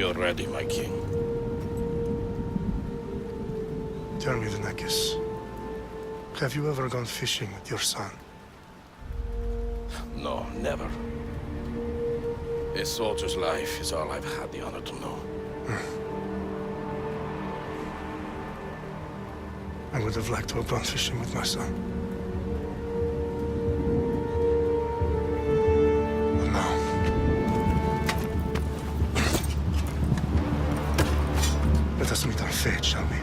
you're ready, my king. Tell me, the nagih. Have you ever gone fishing with your son? No, never. A soldier's life is all I've had the honor to know. I would have liked to have gone fishing with my son. But now... let us meet our fate, shall we?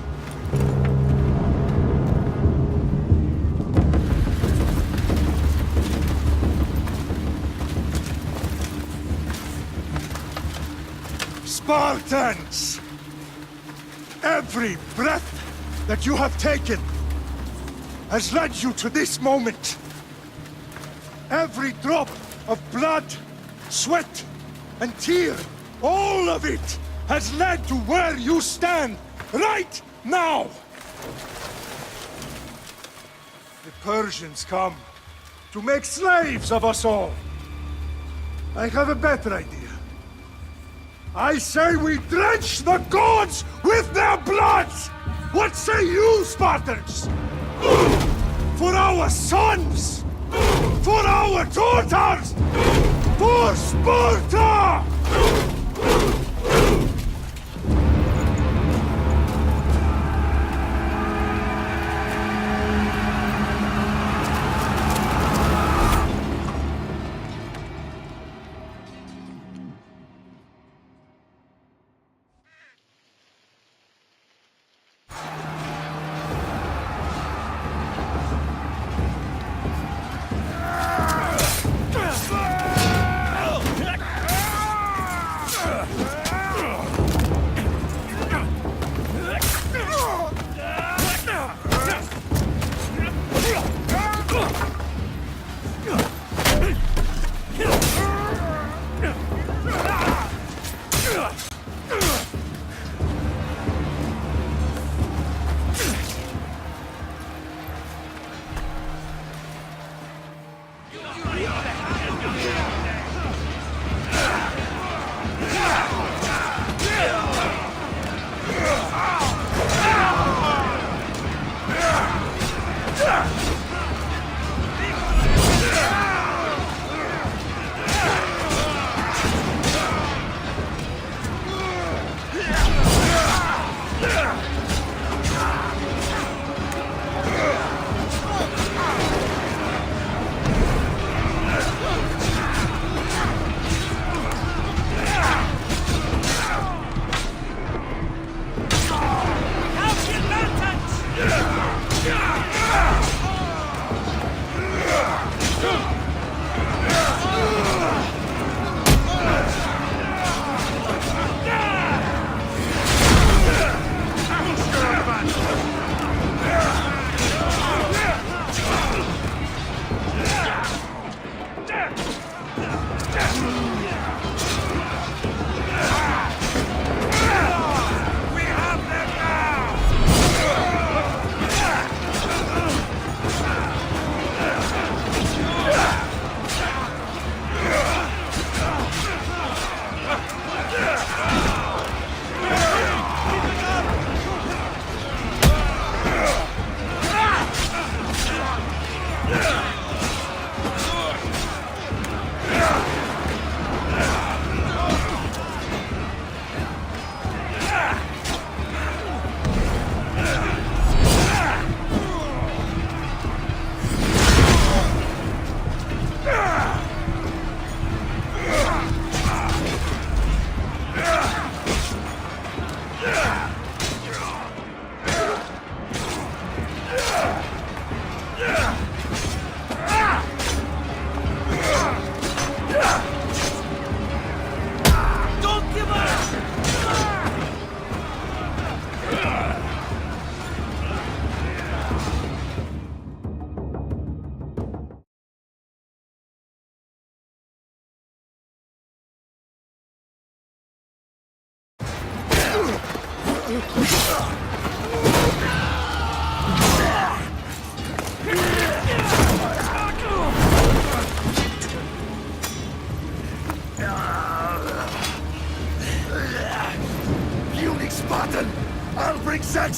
Spartans! Every breath that you have taken has led you to this moment. Every drop of blood, sweat, and tear, all of it has led to where you stand right now. The Persians come to make slaves of us all. I have a better idea. I say we drench the gods with their blood! What say you, Spartans? For our sons! For our daughters! For Sparta!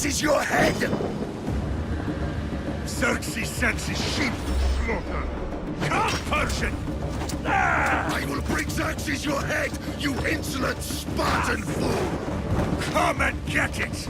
Xerxes your head! Xerxes sends his sheep to slaughter. Come, Persian! Ah! I will bring Xerxes your head, you insolent Spartan fool! Come and get it!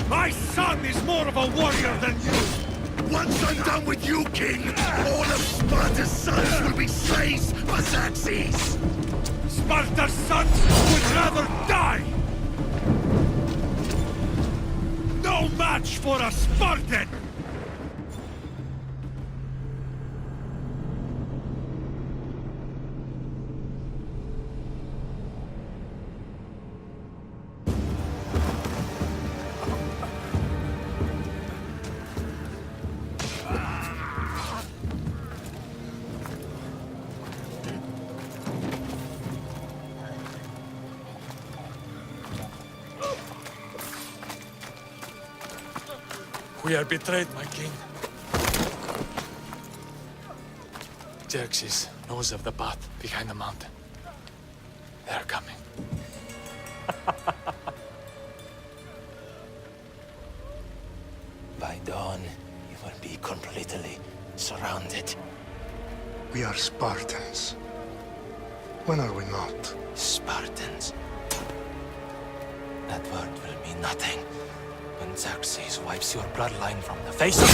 My son is more of a warrior than you! Once I'm done with you, King, all of Sparta's sons will be slaves for Xerxes! Sparta's sons would rather die! No match for a Spartan! We are betrayed, my king. Xerxes knows of the path behind the mountain. They are coming. By dawn, you will be completely surrounded. We are Spartans. When are we not? Spartans. That word will mean nothing when Xerxes wipes your bloodline from the face of...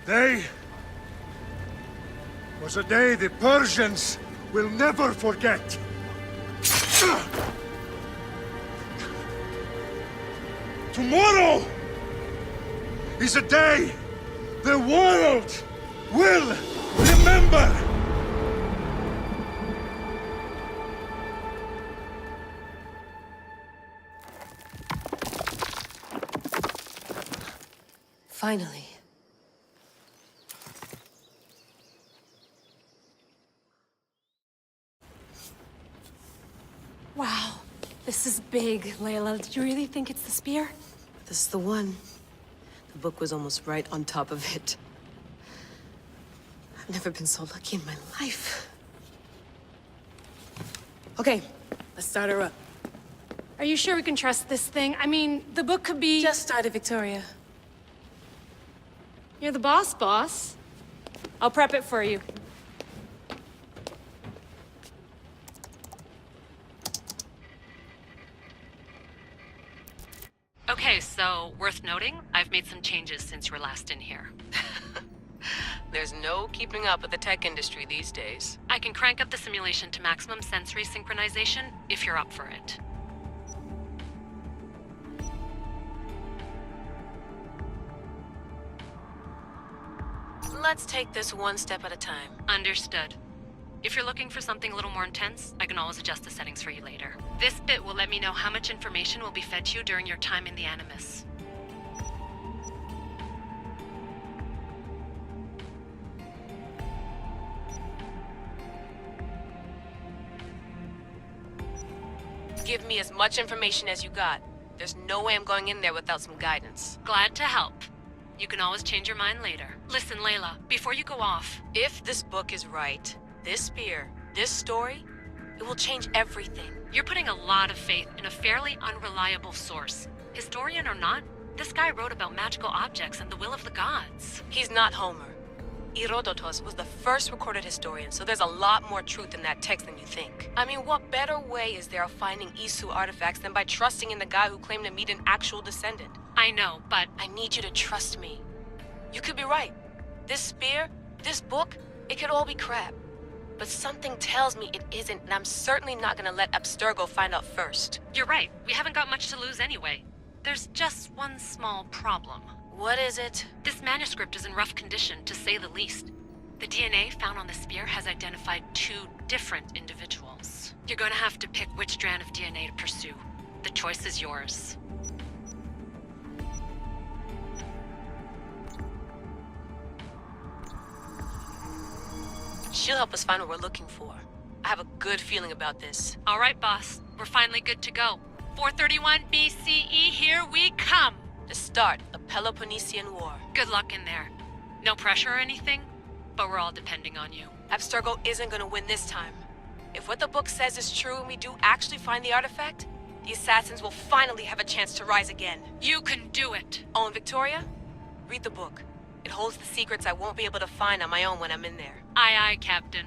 Today was a day the Persians will never forget. Tomorrow is a day the world will remember. Finally. Wow, this is big, Layla. Did you really think it's the spear? This is the one. The book was almost right on top of it. I've never been so lucky in my life. Okay, let's start her up. Are you sure we can trust this thing? I mean, the book could be... Just started, Victoria. You're the boss. I'll prep it for you. Okay, so worth noting, I've made some changes since you were last in here. There's no keeping up with the tech industry these days. I can crank up the simulation to maximum sensory synchronization if you're up for it. Let's take this one step at a time. Understood. If you're looking for something a little more intense, I can always adjust the settings for you later. This bit will let me know how much information will be fed to you during your time in the Animus. Give me as much information as you got. There's no way I'm going in there without some guidance. Glad to help. You can always change your mind later. Listen, Layla, before you go off... If this book is right, this spear, this story, it will change everything. You're putting a lot of faith in a fairly unreliable source. Historian or not, this guy wrote about magical objects and the will of the gods. He's not Homer. Herodotus was the first recorded historian, so there's a lot more truth in that text than you think. I mean, what better way is there of finding Isu artifacts than by trusting in the guy who claimed to meet an actual descendant? I know, but... I need you to trust me. You could be right. This spear, this book, it could all be crap. But something tells me it isn't, and I'm certainly not gonna let Abstergo find out first. You're right. We haven't got much to lose anyway. There's just one small problem. What is it? This manuscript is in rough condition, to say the least. The DNA found on the spear has identified 2 different individuals. You're gonna have to pick which strand of DNA to pursue. The choice is yours. She'll help us find what we're looking for. I have a good feeling about this. All right, boss. We're finally good to go. 431 BCE, here we come! The start of Peloponnesian War. Good luck in there. No pressure or anything, but we're all depending on you. Abstergo isn't gonna win this time. If what the book says is true and we do actually find the artifact, the assassins will finally have a chance to rise again. You can do it! Oh, and Victoria? Read the book. It holds the secrets I won't be able to find on my own when I'm in there. Aye, aye, Captain.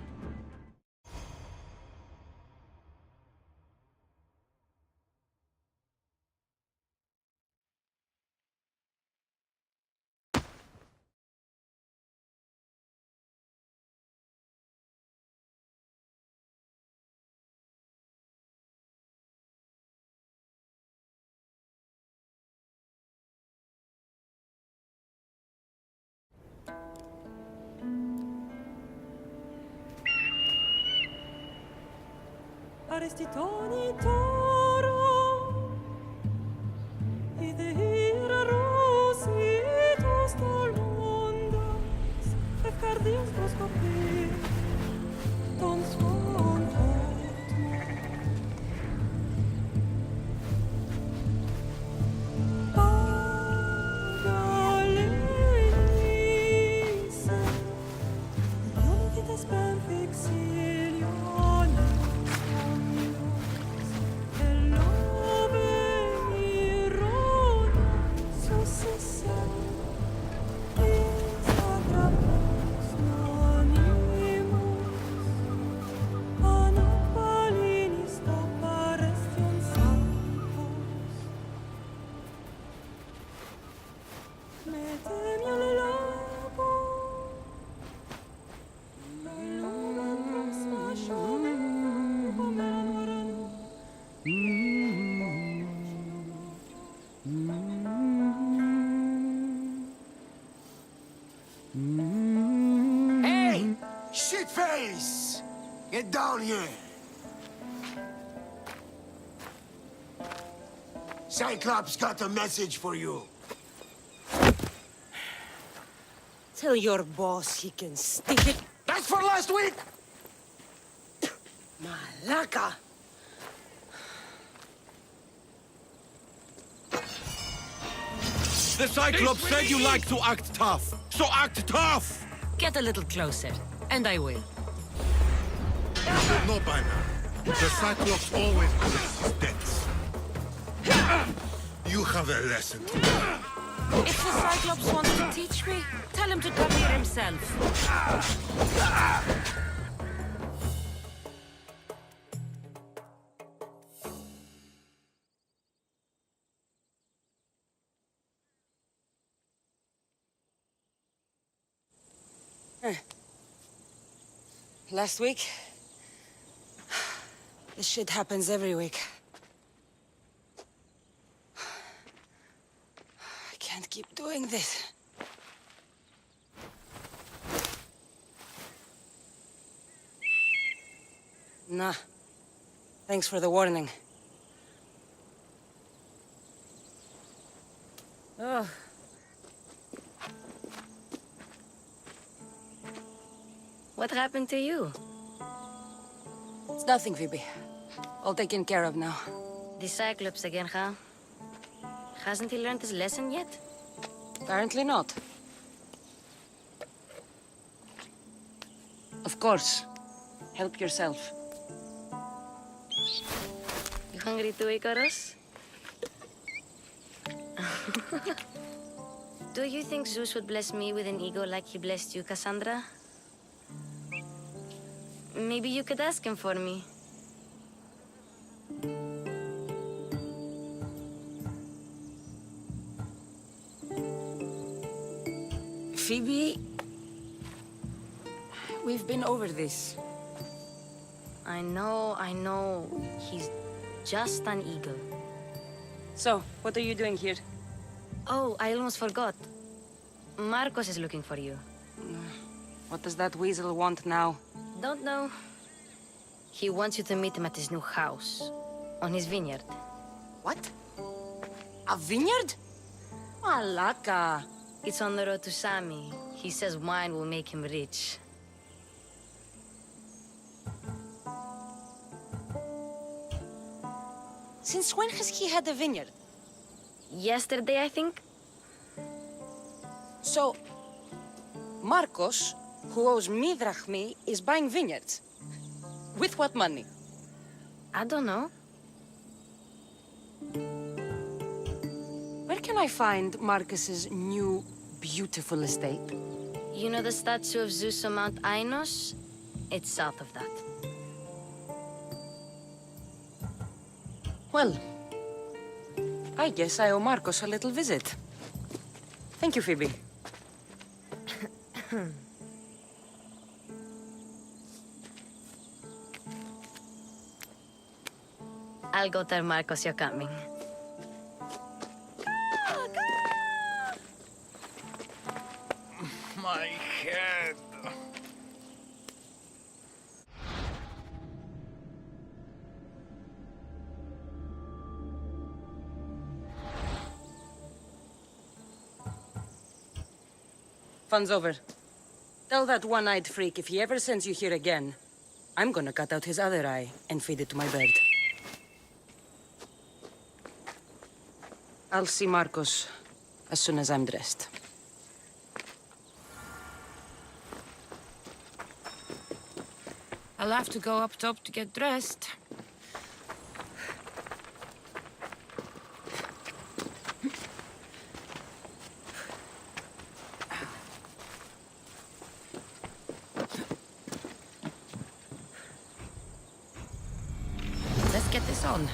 Arestitoni toro, idehira rositos tolmondas, efcardias proskopir, ton svon Pagalenisa, Ionitas Panfixilion. Hey! Shitface! Get down here! Cyclops got a message for you. Tell your boss he can stick it. That's for last week! Malaka! The Cyclops said you like to act tough, so act tough! Get a little closer, and I will. You should know by now. The Cyclops always collects his debts. You have a lesson to learn. If the Cyclops wants to teach me, tell him to come here himself. Last week? This shit happens every week. I can't keep doing this. Nah. Thanks for the warning. Oh. What happened to you? It's nothing, Phoebe. All taken care of now. The Cyclops again, huh? Hasn't he learned his lesson yet? Apparently not. Of course. Help yourself. You hungry too, Icarus? Do you think Zeus would bless me with an ego like he blessed you, Cassandra? Maybe you could ask him for me. Phoebe... We've been over this. I know. He's just an eagle. So, what are you doing here? Oh, I almost forgot. Marcos is looking for you. What does that weasel want now? Don't know. He wants you to meet him at his new house. On his vineyard. What? A vineyard? Malaka. It's on the road to Sami. He says wine will make him rich. Since when has he had a vineyard? Yesterday, I think? So, Marcos, who owes me drachmi, is buying vineyards. With what money? I don't know. Where can I find Marcus's new, beautiful estate? You know the statue of Zeus on Mount Ainos? It's south of that. Well, I guess I owe Marcos a little visit. Thank you, Phoebe. I'll go tell Marcos you're coming. My head. Fun's over. Tell that one-eyed freak if he ever sends you here again, I'm gonna cut out his other eye and feed it to my bird. I'll see Marcos as soon as I'm dressed. I'll have to go up top to get dressed. Let's get this on.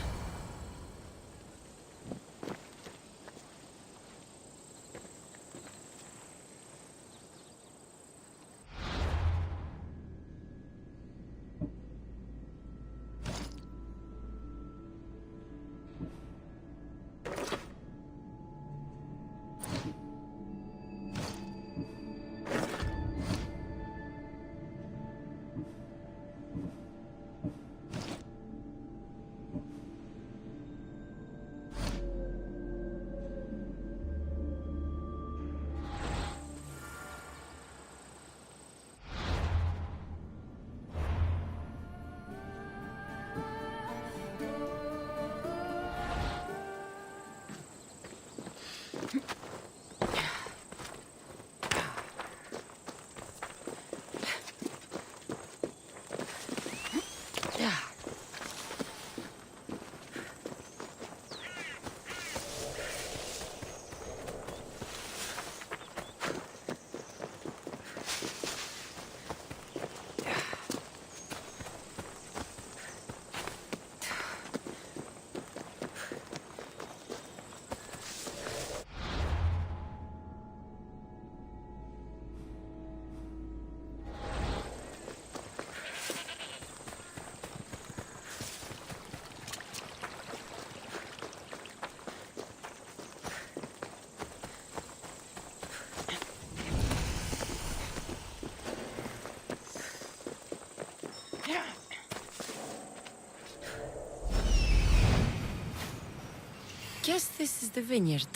Guess this is the vineyard.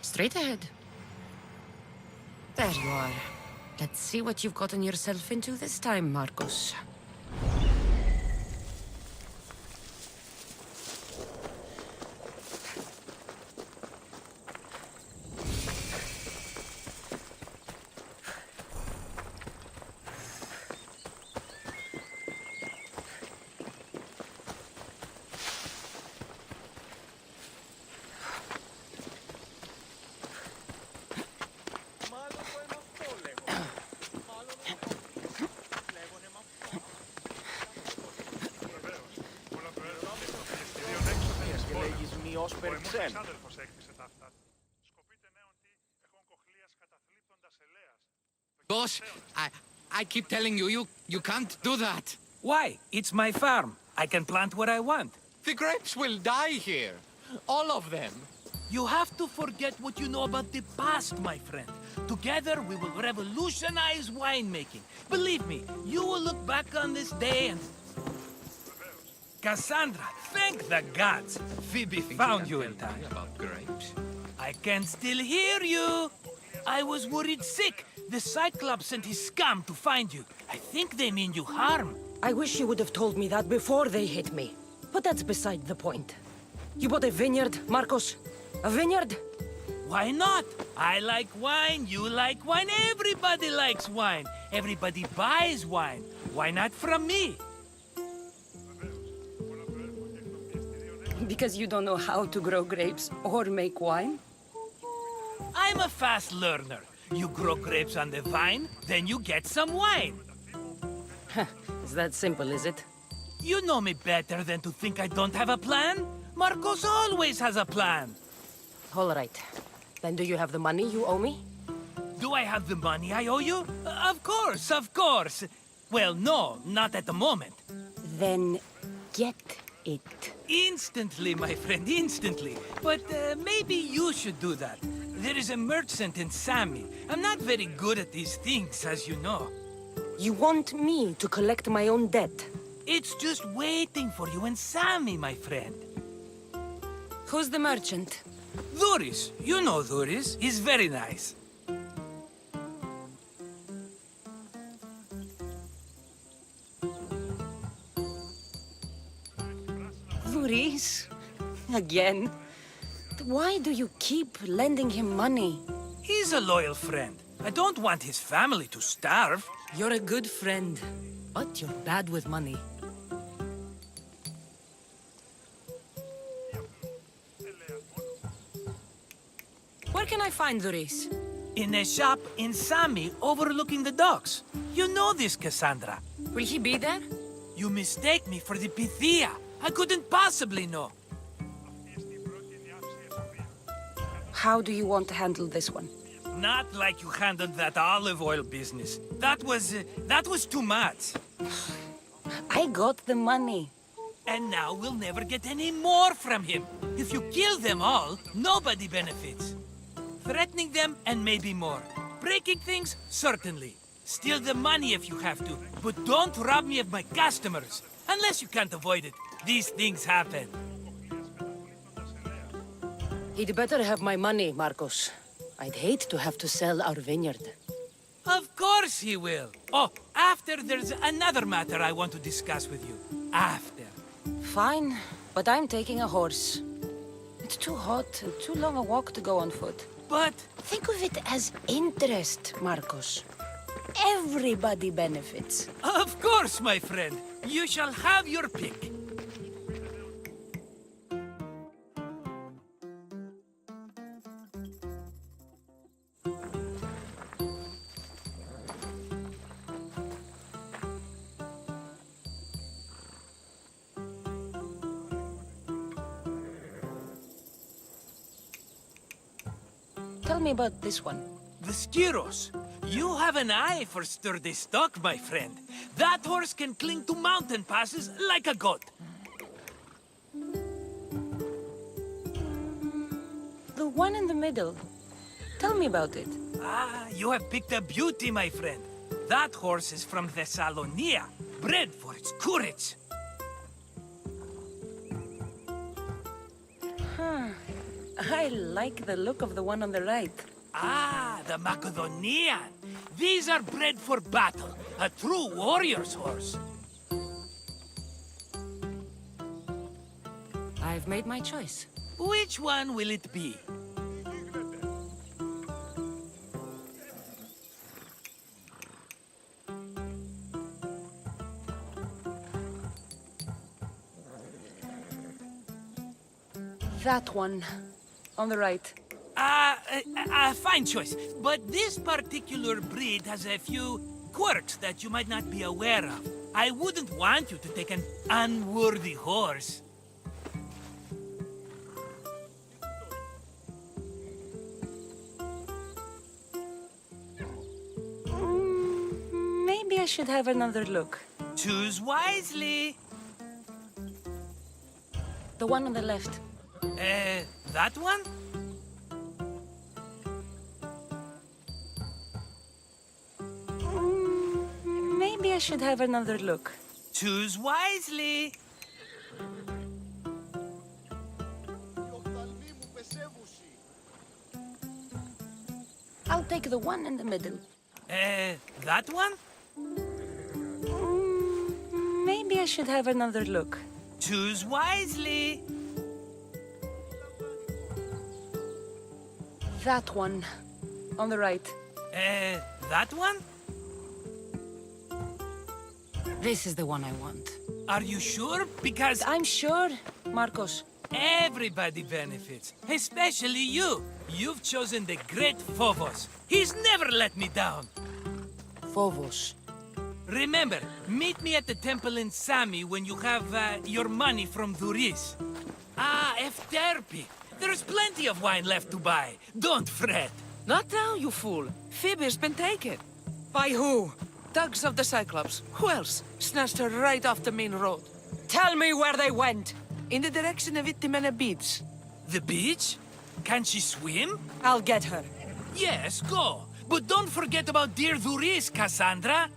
Straight ahead. There you are. Let's see what you've gotten yourself into this time, Marcos. Boss, I keep telling you, you can't do that. Why? It's my farm. I can plant what I want. The grapes will die here. All of them. You have to forget what you know about the past, my friend. Together, we will revolutionize winemaking. Believe me, you will look back on this day and... Cassandra, thank the gods! Phoebe found you in time. About grapes. I can still hear you! I was worried sick. The Cyclops sent his scum to find you. I think they mean you harm. I wish you would have told me that before they hit me. But that's beside the point. You bought a vineyard, Marcos? A vineyard? Why not? I like wine, you like wine, everybody likes wine. Everybody buys wine. Why not from me? Because you don't know how to grow grapes or make wine? I'm a fast learner. You grow grapes on the vine, then you get some wine. It's that simple, is it? You know me better than to think I don't have a plan. Marcos always has a plan. All right. Then do you have the money you owe me? Do I have the money I owe you? Of course, of course. Well, no, not at the moment. Then get it. Instantly, my friend, instantly. But maybe you should do that. There is a merchant in Sami. I'm not very good at these things, as you know. You want me to collect my own debt? It's just waiting for you in Sami, my friend. Who's the merchant? Duris. You know Duris. He's very nice. Duris? Again? Why do you keep lending him money? He's a loyal friend. I don't want his family to starve. You're a good friend, but you're bad with money. Where can I find Duris? In a shop in Sami overlooking the docks. You know this, Cassandra. Will he be there? You mistake me for the Pythia. I couldn't possibly know. How do you want to handle this one? Not like you handled that olive oil business. That was too much. I got the money. And now we'll never get any more from him. If you kill them all, nobody benefits. Threatening them, and maybe more. Breaking things, certainly. Steal the money if you have to, but don't rob me of my customers. Unless you can't avoid it. These things happen. He'd better have my money, Marcos. I'd hate to have to sell our vineyard. Of course he will. Oh, after there's another matter I want to discuss with you. After. Fine, but I'm taking a horse. It's too hot and too long a walk to go on foot. But... Think of it as interest, Marcos. Everybody benefits. Of course, my friend. You shall have your pick. Tell me about this one. The Skiros. You have an eye for sturdy stock, my friend. That horse can cling to mountain passes like a goat. The one in the middle. Tell me about it. Ah, you have picked a beauty, my friend. That horse is from Thessalonia, bred for its courage. I like the look of the one on the right. Ah, the Macedonian. These are bred for battle. A true warrior's horse. I've made my choice. Which one will it be? That one. On the right. Fine choice. But this particular breed has a few quirks that you might not be aware of. I wouldn't want you to take an unworthy horse. Maybe I should have another look. Choose wisely. The one on the left. That one? I should have another look. Choose wisely. I'll take the one in the middle. That one? Maybe I should have another look. Choose wisely. That one. On the right. That one? This is the one I want. Are you sure? Because I'm sure, Marcos. everybody benefits, especially you. You've chosen the great Phobos. He's never let me down. Phobos. Remember, meet me at the temple in Sami when you have your money from Duris. Ah, Efterpi. There's plenty of wine left to buy. Don't fret. Not now, you fool. Phoebe's been taken. By who? Thugs of the Cyclops. Who else? Snatched her right off the main road. Tell me where they went. In the direction of Itimena Beach. The beach? Can she swim? I'll get her. Yes, go. But don't forget about dear Duris, Cassandra.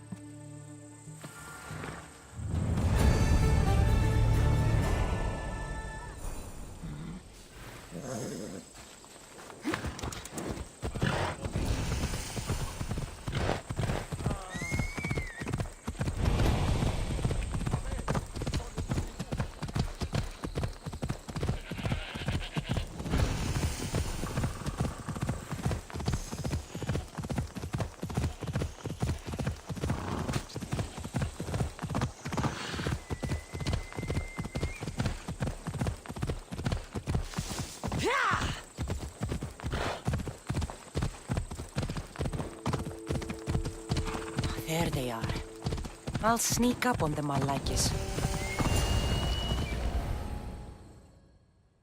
There they are. I'll sneak up on them, Malakis.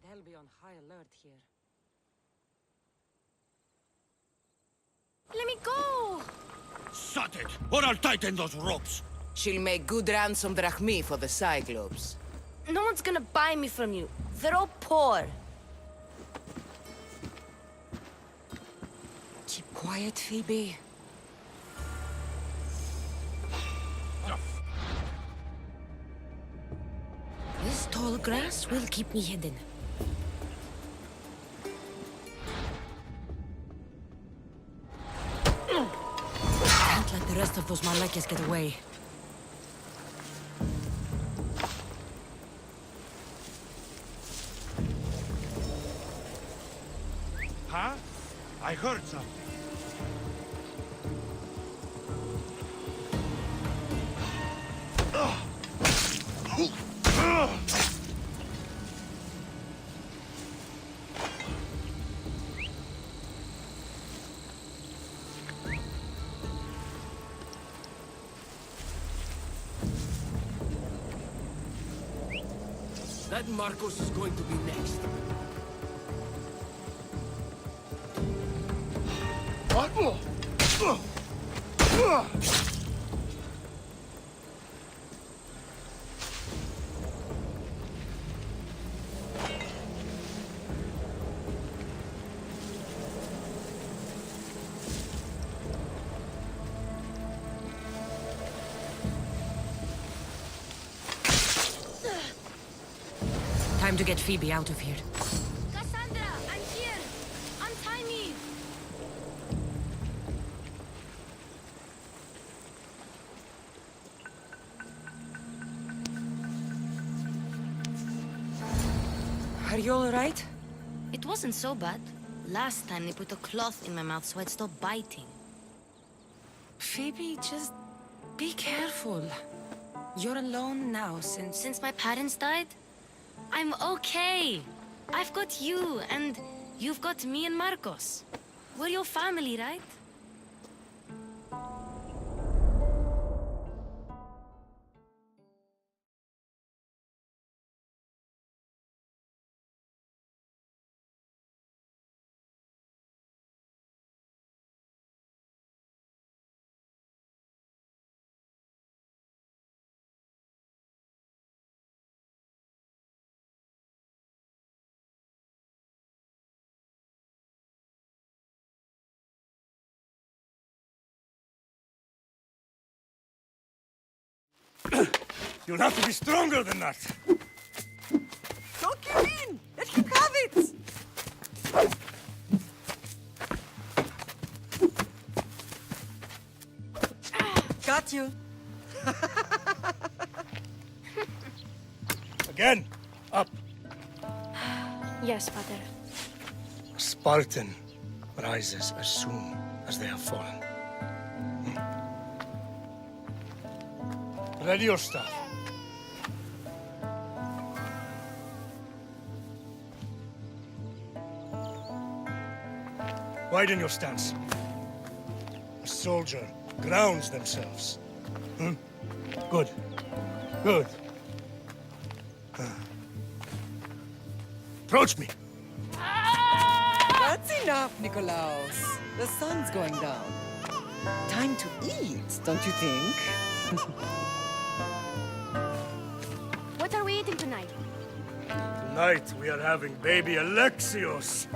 They'll be on high alert here. Let me go! Shut it, or I'll tighten those ropes. She'll make good ransom drachmi for the Cyclops. No one's gonna buy me from you. They're all poor. Keep quiet, Phoebe. This tall grass will keep me hidden. Can't let the rest of those Malakis get away. Huh? I heard something. That Marcos is going to be next. Time to get Phoebe out of here. Cassandra, I'm here! Untie me! Are you all right? It wasn't so bad. Last time they put a cloth in my mouth so I'd stop biting. Phoebe, just be careful. You're alone now Since my parents died? I'm okay. I've got you, and you've got me and Marcos. We're your family, right? You'll have to be stronger than that. Don't give in! Let him have it! Got you. Again, up. Yes, Father. A Spartan rises as soon as they have fallen. Ready your staff. Widen your stance. A soldier grounds themselves. Good. Good. Approach me. That's enough, Nikolaus. The sun's going down. Time to eat, don't you think? What are we eating tonight? Tonight we are having baby Alexios.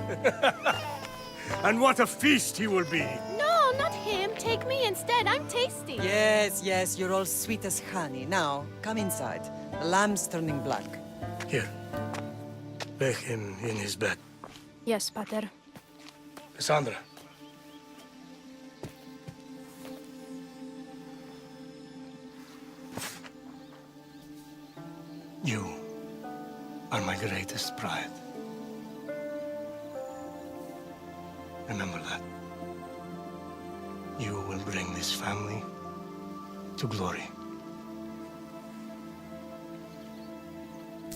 And what a feast he will be. No, not him. Take me instead. I'm tasty. Yes, yes, you're all sweet as honey. Now, come inside. The lamb's turning black. Here. Lay him in his bed. Yes, Pater. Cassandra. You are my greatest pride. Remember that. You will bring this family to glory.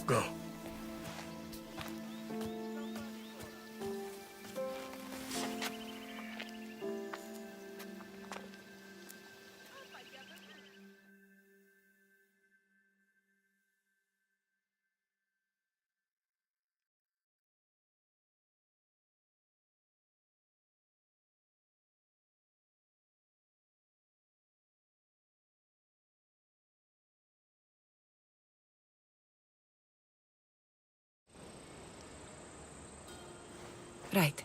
Go. Right.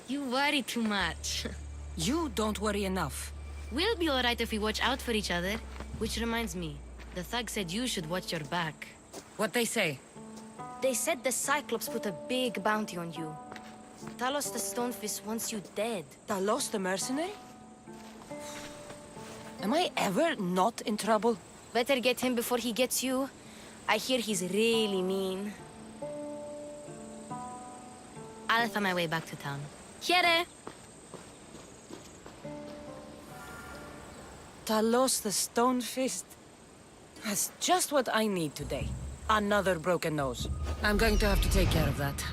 You worry too much. You don't worry enough. We'll be alright if we watch out for each other. Which reminds me, the thug said you should watch your back. What they say? They said the Cyclops put a big bounty on you. Talos the Stonefist wants you dead. Talos the mercenary? Am I ever not in trouble? Better get him before he gets you. I hear he's really mean. I'll find my way back to town. Here! Talos the Stonefist? That's just what I need today. Another broken nose. I'm going to have to take care of that.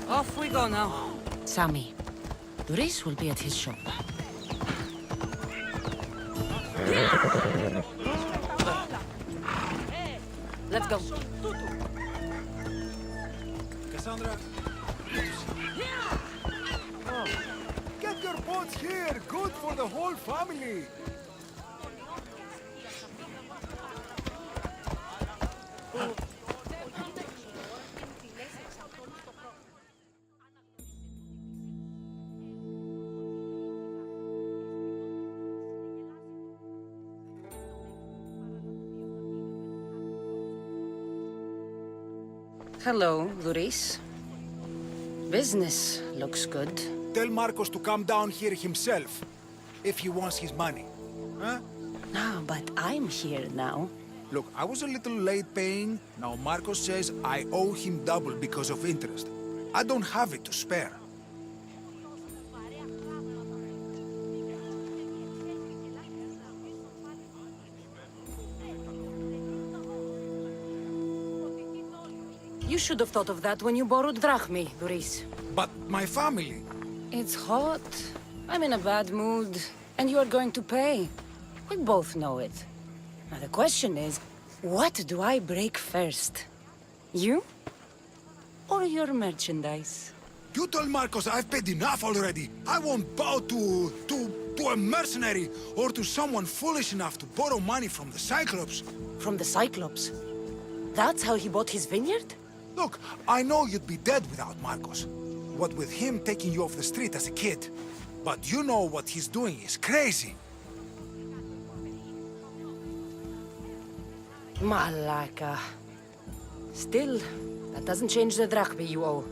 Off we go now. Sammy, Doris will be at his shop. Let's go. Cassandra. Oh, get your pots here. Good for the whole family. Hello, Doris. Business looks good. Tell Marcos to come down here himself, if he wants his money. Huh? No, but I'm here now. Look, I was a little late paying. Now Marcos says I owe him double because of interest. I don't have it to spare. You should have thought of that when you borrowed drachmi, Doris. But my family... It's hot. I'm in a bad mood. And you are going to pay. We both know it. Now the question is, what do I break first? You? Or your merchandise? You told Marcos I've paid enough already. I won't bow to a mercenary or to someone foolish enough to borrow money from the Cyclops. From the Cyclops? That's how he bought his vineyard? Look, I know you'd be dead without Marcos. What with him taking you off the street as a kid. But you know what he's doing is crazy. Malaka. Still, that doesn't change the drachmi you owe.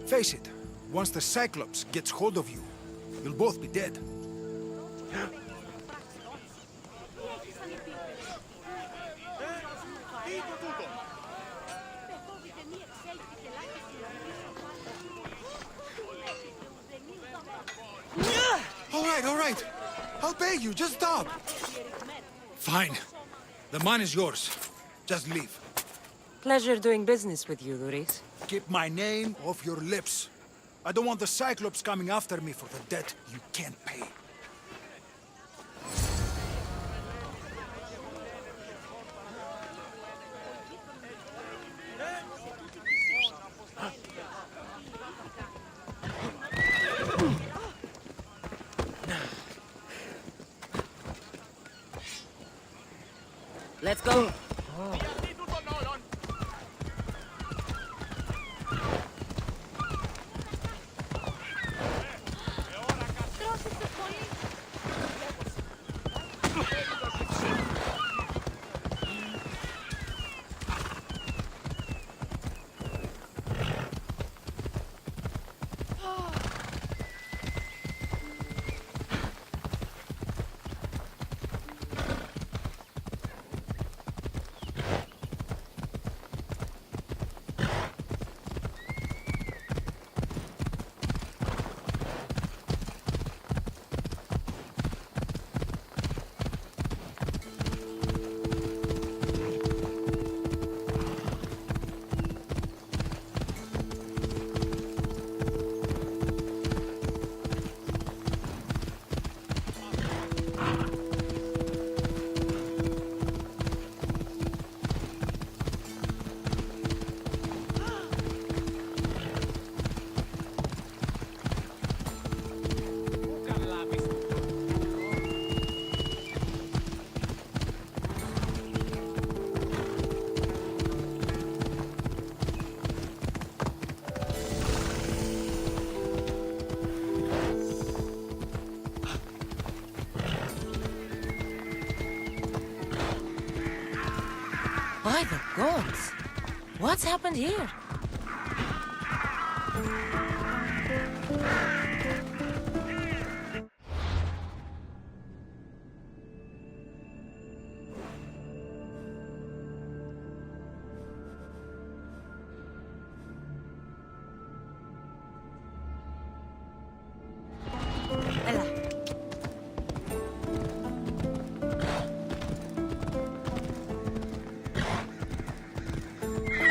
Face it, once the Cyclops gets hold of you, you'll both be dead. All right. I'll pay you, just stop. Fine. The money's yours. Just leave. Pleasure doing business with you, Doris. Keep my name off your lips. I don't want the Cyclops coming after me for the debt you can't pay. Let's go. By the gods! What's happened here?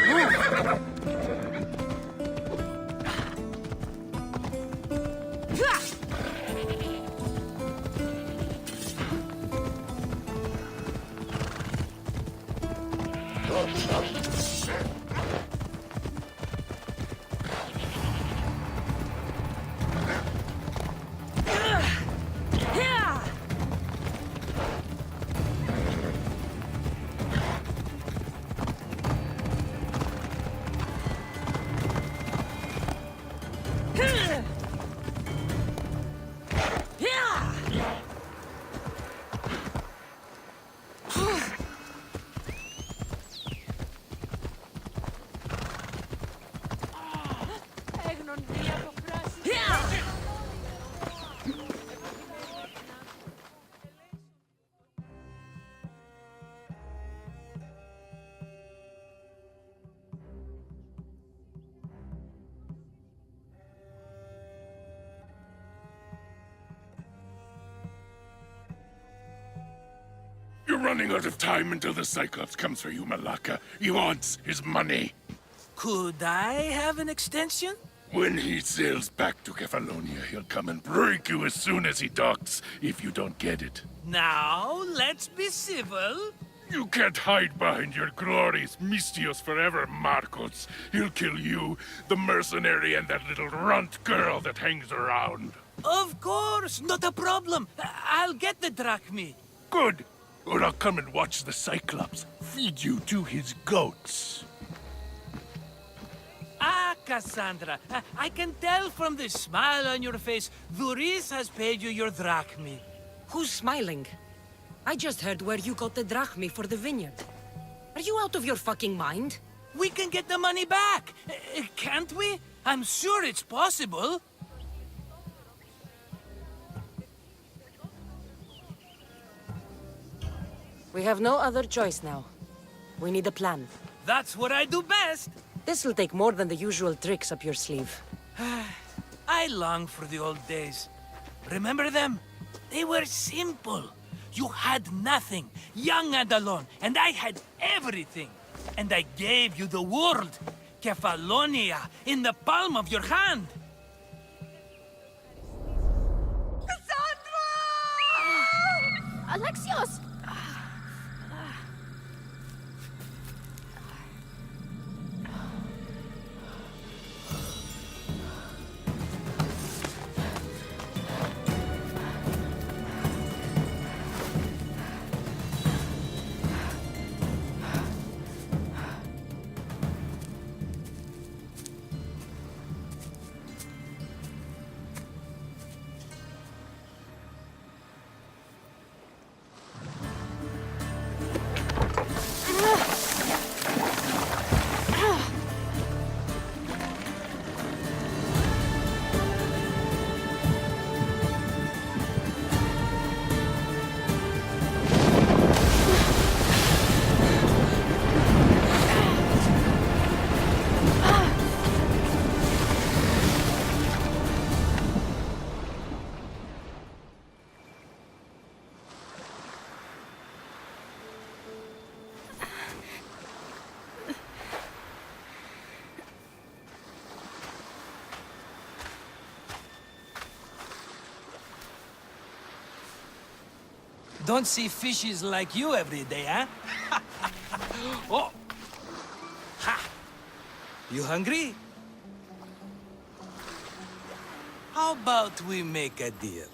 Move! You're running out of time until the Cyclops comes for you, Malaka. He wants his money. Could I have an extension? When he sails back to Kefalonia, he'll come and break you as soon as he docks, if you don't get it. Now, let's be civil. You can't hide behind your glories, Mistios forever, Marcos. He'll kill you, the mercenary, and that little runt girl that hangs around. Of course, not a problem. I'll get the drachmi. Good. Or I'll come and watch the Cyclops feed you to his goats. Ah, Cassandra, I can tell from the smile on your face, Duris has paid you your drachmi. Who's smiling? I just heard where you got the drachmi for the vineyard. Are you out of your fucking mind? We can get the money back, can't we? I'm sure it's possible. We have no other choice now. We need a plan. That's what I do best. This'll take more than the usual tricks up your sleeve. I long for the old days. Remember them? They were simple. You had nothing, young and alone, and I had everything. And I gave you the world, Kefalonia, in the palm of your hand. Cassandra! Alexios! Don't see fishes like you every day, huh? Oh! Ha! You hungry? How about we make a deal?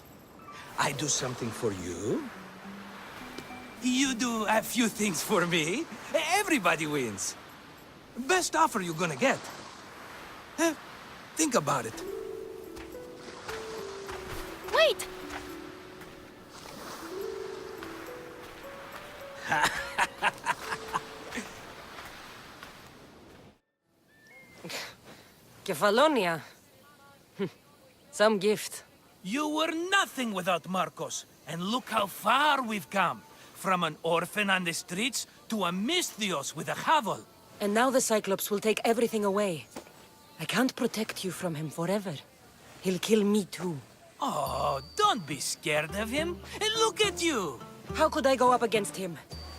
I do something for you. You do a few things for me. Everybody wins. Best offer you're gonna get. Think about it. Wait! Kefalonia. Some gift. You were nothing without Marcos, and look how far we've come. From an orphan on the streets to a Mistios with a hovel. And now the Cyclops will take everything away. I can't protect you from him forever. He'll kill me too. Oh, don't be scared of him. And look at you! How could I go up against him?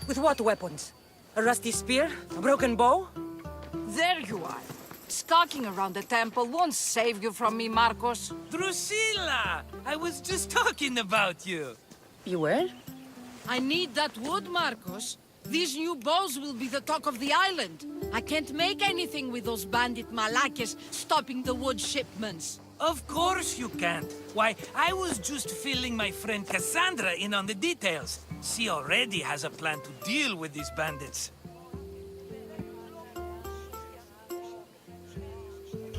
With what weapons? A rusty spear? A broken bow? There you are. Skulking around the temple won't save you from me, Marcos. Drusilla! I was just talking about you. You were? I need that wood, Marcos. These new bows will be the talk of the island. I can't make anything with those bandit malakes stopping the wood shipments. Of course you can't. Why, I was just filling my friend Cassandra in on the details. She already has a plan to deal with these bandits.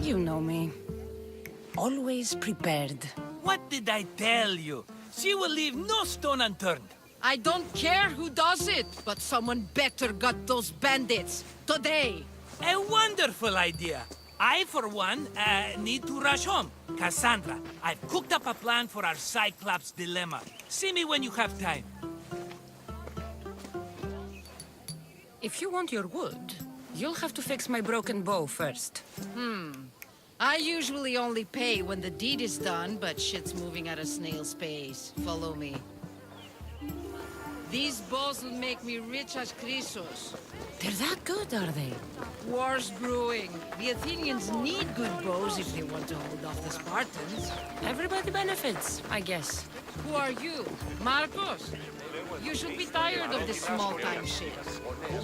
You know me. Always prepared. What did I tell you? She will leave no stone unturned. I don't care who does it, but someone better got those bandits. Today. A wonderful idea. I, for one, need to rush home. Cassandra, I've cooked up a plan for our Cyclops dilemma. See me when you have time. If you want your wood, you'll have to fix my broken bow first. I usually only pay when the deed is done, but shit's moving at a snail's pace. Follow me. These bows will make me rich as Chrysos. They're that good, are they? War's brewing. The Athenians need good bows if they want to hold off the Spartans. Everybody benefits, I guess. Who are you? Marcos? You should be tired of this small-time shit.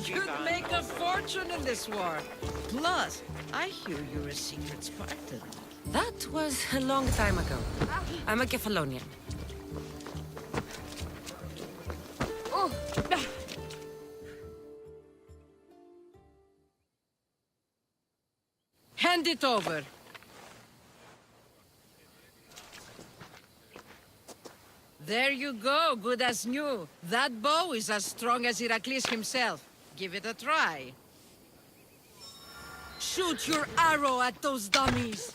You'd make a fortune in this war. Plus, I hear you're a secret Spartan. That was a long time ago. I'm a Kephalonian. Oh. Hand it over. There you go, good as new. That bow is as strong as Heracles himself. Give it a try. Shoot your arrow at those dummies.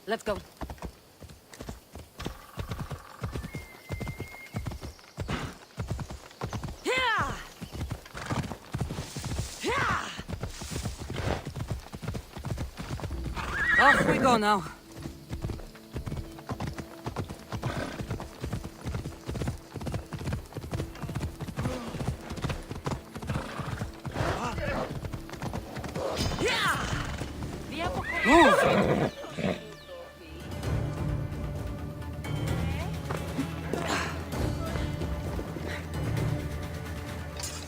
Let's go. Off we go now. Move!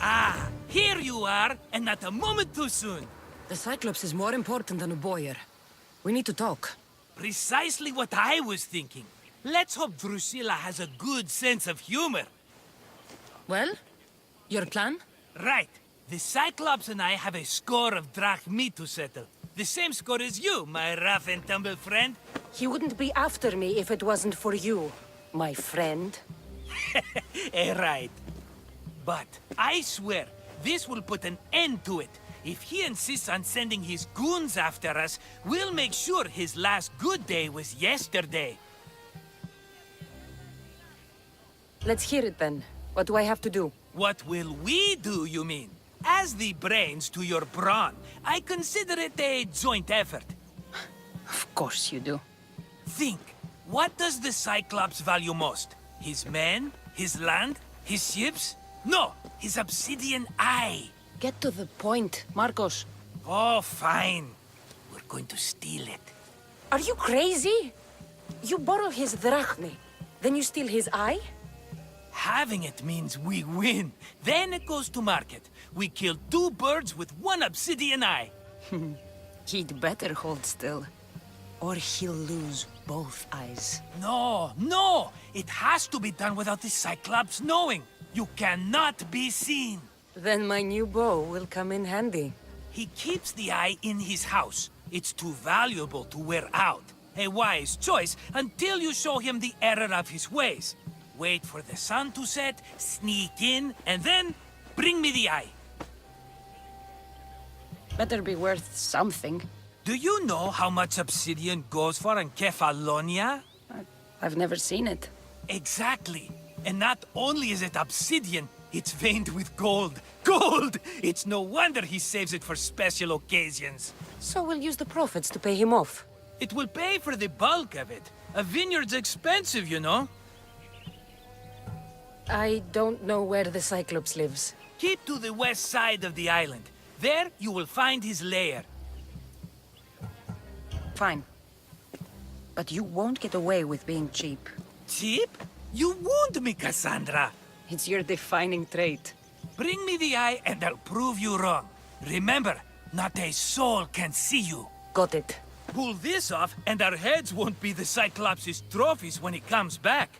Ah, here you are, and not a moment too soon. The Cyclops is more important than a boyar. We need to talk. Precisely what I was thinking. Let's hope Drusilla has a good sense of humor. Well, your plan? Right. The Cyclops and I have a score of drachmi to settle. The same score as you, my rough and tumble friend. He wouldn't be after me if it wasn't for you, my friend. Right. But I swear, this will put an end to it. If he insists on sending his goons after us, we'll make sure his last good day was yesterday. Let's hear it then. What do I have to do? What will we do, you mean? As the brains to your brawn, I consider it a joint effort. Of course you do. Think, what does the Cyclops value most? His men? His land? His ships? No, his obsidian eye. Get to the point, Marcos. Oh, fine. We're going to steal it. Are you crazy? You borrow his drachmi, then you steal his eye? Having it means we win. Then it goes to market. We kill 2 birds with 1 obsidian eye. He'd better hold still, or he'll lose both eyes. No, no! It has to be done without the Cyclops knowing. You cannot be seen. Then my new bow will come in handy. He keeps the eye in his house. It's too valuable to wear out. A wise choice until you show him the error of his ways. Wait for the sun to set, sneak in, and then bring me the eye. Better be worth something. Do you know how much obsidian goes for in Kefalonia? I've never seen it. Exactly. And not only is it obsidian, it's veined with gold. Gold! It's no wonder he saves it for special occasions. So we'll use the profits to pay him off. It will pay for the bulk of it. A vineyard's expensive, you know. I don't know where the Cyclops lives. Keep to the west side of the island. There you will find his lair. Fine. But you won't get away with being cheap. Cheap? You wound me, Cassandra. It's your defining trait. Bring me the eye and I'll prove you wrong. Remember, not a soul can see you. Got it. Pull this off and our heads won't be the Cyclops' trophies when he comes back.